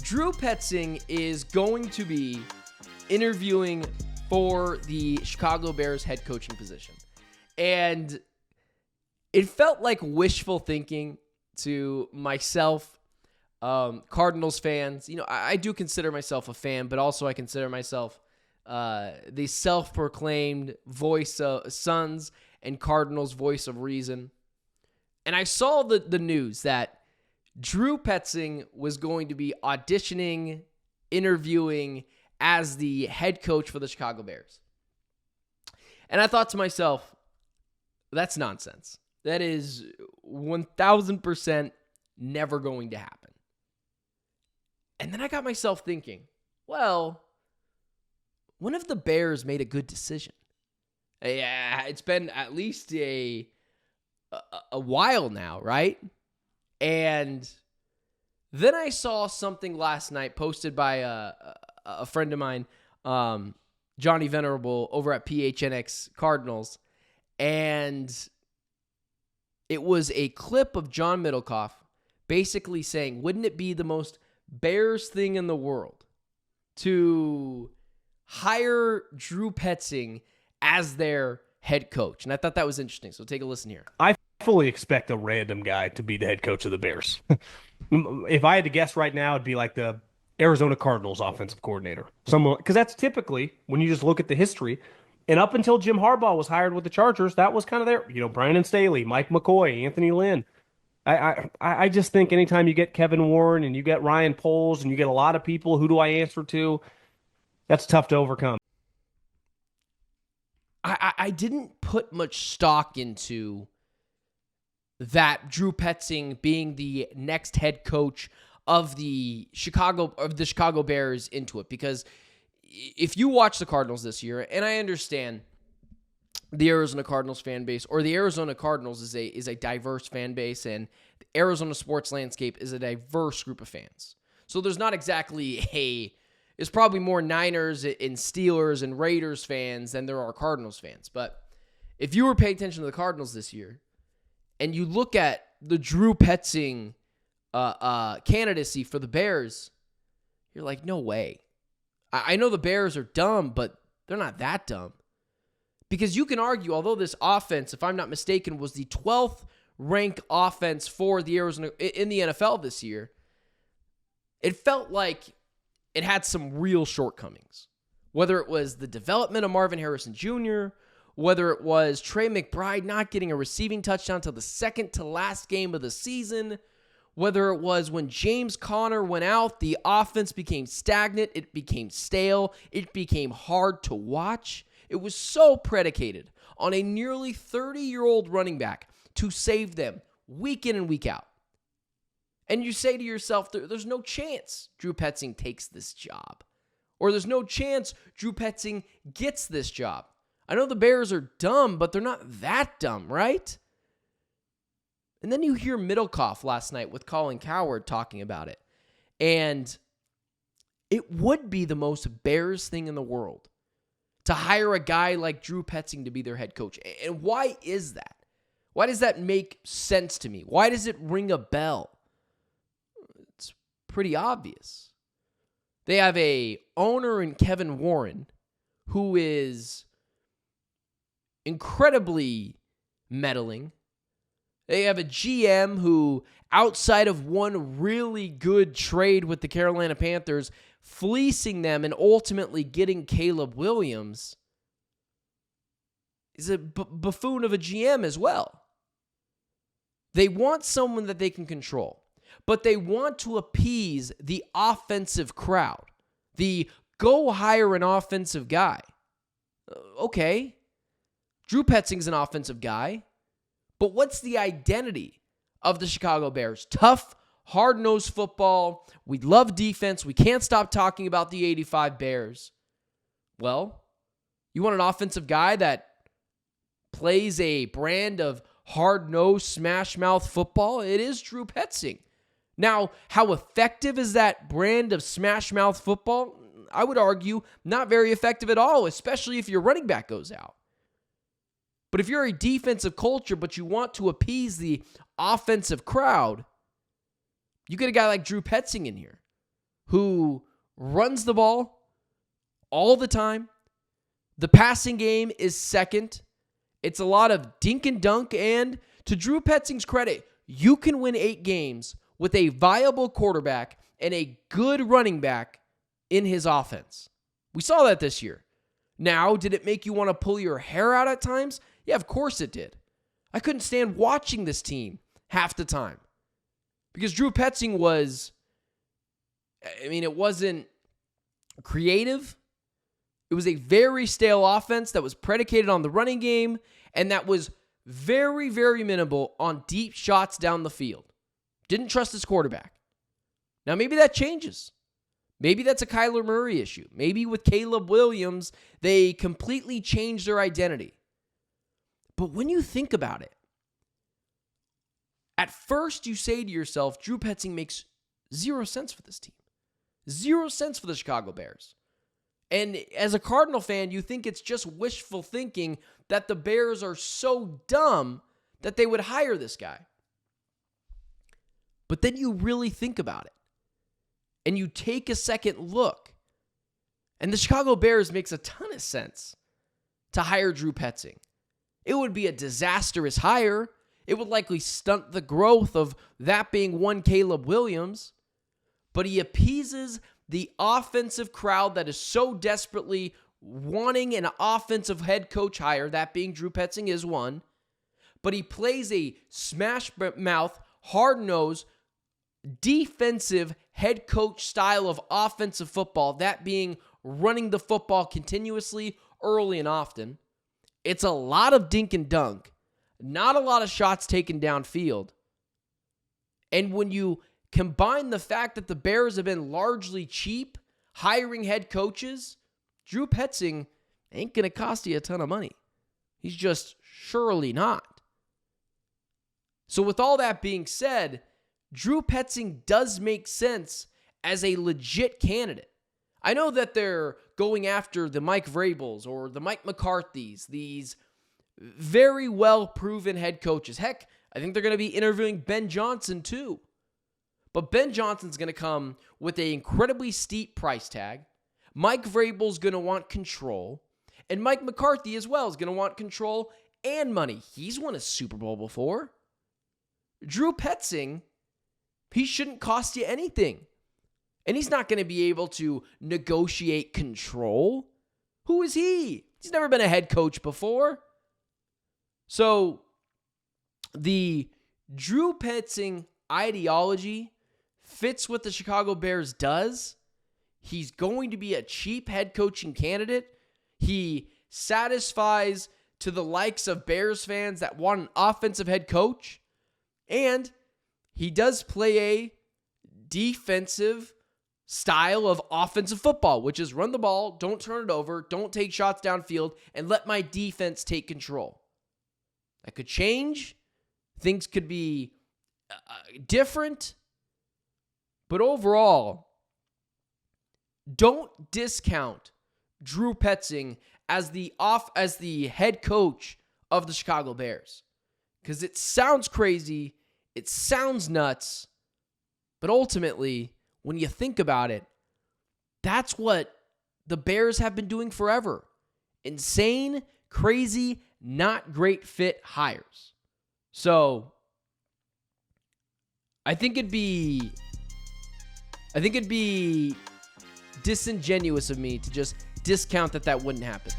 Drew Petzing is going to be interviewing for the Chicago Bears head coaching position. And it felt like wishful thinking to myself, Cardinals fans. You know, I do consider myself a fan, but also I consider myself the self-proclaimed voice of Suns and Cardinals voice of reason. And I saw the news that Drew Petzing was going to be auditioning, interviewing as the head coach for the Chicago Bears. And I thought to myself, that's nonsense. That is 1,000% never going to happen. And then I got myself thinking, well, when have the Bears made a good decision? Yeah, it's been at least a while now, right? And then I saw something last night posted by a friend of mine, Johnny Venerable, over at PHNX Cardinals. And it was a clip of John Middlecoff basically saying, wouldn't it be the most Bears thing in the world to hire Drew Petzing as their head coach? And I thought that was interesting. So take a listen here. I fully expect a random guy to be the head coach of the Bears. If I had to guess right now, it'd be like the Arizona Cardinals offensive coordinator. Someone, because that's typically, when you just look at the history, and up until Jim Harbaugh was hired with the Chargers, that was kind of there. You know, Brandon Staley, Mike McCoy, Anthony Lynn. I just think anytime you get Kevin Warren and you get Ryan Poles and you get a lot of people, who do I answer to? That's tough to overcome. I didn't put much stock into that Drew Petzing being the next head coach of the Chicago Bears into it, because if you watch the Cardinals this year, and I understand the Arizona Cardinals fan base, or the Arizona Cardinals is a diverse fan base, and the Arizona sports landscape is a diverse group of fans. So there's not exactly it's probably more Niners and Steelers and Raiders fans than there are Cardinals fans. But if you were paying attention to the Cardinals this year, and you look at the Drew Petzing candidacy for the Bears, you're like, no way. I know the Bears are dumb, but they're not that dumb. Because you can argue, although this offense, if I'm not mistaken, was the 12th ranked offense for the Arizona in the NFL this year, it felt like it had some real shortcomings. Whether it was the development of Marvin Harrison Jr., whether it was Trey McBride not getting a receiving touchdown till the second to last game of the season, whether it was when James Conner went out, the offense became stagnant, it became stale, it became hard to watch. It was so predicated on a nearly 30-year-old running back to save them week in and week out. And you say to yourself, there's no chance Drew Petzing takes this job. Or there's no chance Drew Petzing gets this job. I know the Bears are dumb, but they're not that dumb, right? And then you hear Middlecoff last night with Colin Cowherd talking about it. And it would be the most Bears thing in the world to hire a guy like Drew Petzing to be their head coach. And why is that? Why does that make sense to me? Why does it ring a bell? It's pretty obvious. They have a owner in Kevin Warren who is incredibly meddling. They have a GM who, outside of one really good trade with the Carolina Panthers, fleecing them and ultimately getting Caleb Williams, is a buffoon of a GM as well. They want someone that they can control, but they want to appease the offensive crowd. The go hire an offensive guy. Okay, Drew Petzing's an offensive guy, but what's the identity of the Chicago Bears? Tough, hard-nosed football. We love defense. We can't stop talking about the 85 Bears. Well, you want an offensive guy that plays a brand of hard-nosed, smash-mouth football? It is Drew Petzing. Now, how effective is that brand of smash-mouth football? I would argue not very effective at all, especially if your running back goes out. But if you're a defensive culture, but you want to appease the offensive crowd, you get a guy like Drew Petzing in here, who runs the ball all the time. The passing game is second. It's a lot of dink and dunk. And to Drew Petzing's credit, you can win 8 games with a viable quarterback and a good running back in his offense. We saw that this year. Now, did it make you want to pull your hair out at times? Yeah, of course it did. I couldn't stand watching this team half the time because Drew Petzing it wasn't creative. It was a very stale offense that was predicated on the running game and that was very, very minimal on deep shots down the field. Didn't trust his quarterback. Now, maybe that changes. Maybe that's a Kyler Murray issue. Maybe with Caleb Williams, they completely changed their identity. But when you think about it, at first you say to yourself, Drew Petzing makes 0 sense for this team. 0 sense for the Chicago Bears. And as a Cardinal fan, you think it's just wishful thinking that the Bears are so dumb that they would hire this guy. But then you really think about it. And you take a second look. And the Chicago Bears makes a ton of sense to hire Drew Petzing. It would be a disastrous hire. It would likely stunt the growth of that being one Caleb Williams. But he appeases the offensive crowd that is so desperately wanting an offensive head coach hire, that being Drew Petzing is one. But he plays a smash-mouth, hard-nosed, defensive head coach style of offensive football, that being running the football continuously, early and often. It's a lot of dink and dunk, not a lot of shots taken downfield. And when you combine the fact that the Bears have been largely cheap hiring head coaches, Drew Petzing ain't going to cost you a ton of money. He's just surely not. So with all that being said, Drew Petzing does make sense as a legit candidate. I know that they're going after the Mike Vrabels or the Mike McCarthys, these very well-proven head coaches. Heck, I think they're going to be interviewing Ben Johnson too. But Ben Johnson's going to come with an incredibly steep price tag. Mike Vrabel's going to want control. And Mike McCarthy as well is going to want control and money. He's won a Super Bowl before. Drew Petzing, he shouldn't cost you anything. And he's not going to be able to negotiate control. Who is he? He's never been a head coach before. So the Drew Petzing ideology fits what the Chicago Bears does. He's going to be a cheap head coaching candidate. He satisfies to the likes of Bears fans that want an offensive head coach. And he does play a defensive style of offensive football, which is run the ball, don't turn it over, don't take shots downfield, and let my defense take control. That could change. Things could be different. But overall, don't discount Drew Petzing as the head coach of the Chicago Bears. Because it sounds crazy, it sounds nuts, but ultimately, when you think about it, that's what the Bears have been doing forever. Insane, crazy, not great fit hires. So, I think it'd be disingenuous of me to just discount that wouldn't happen.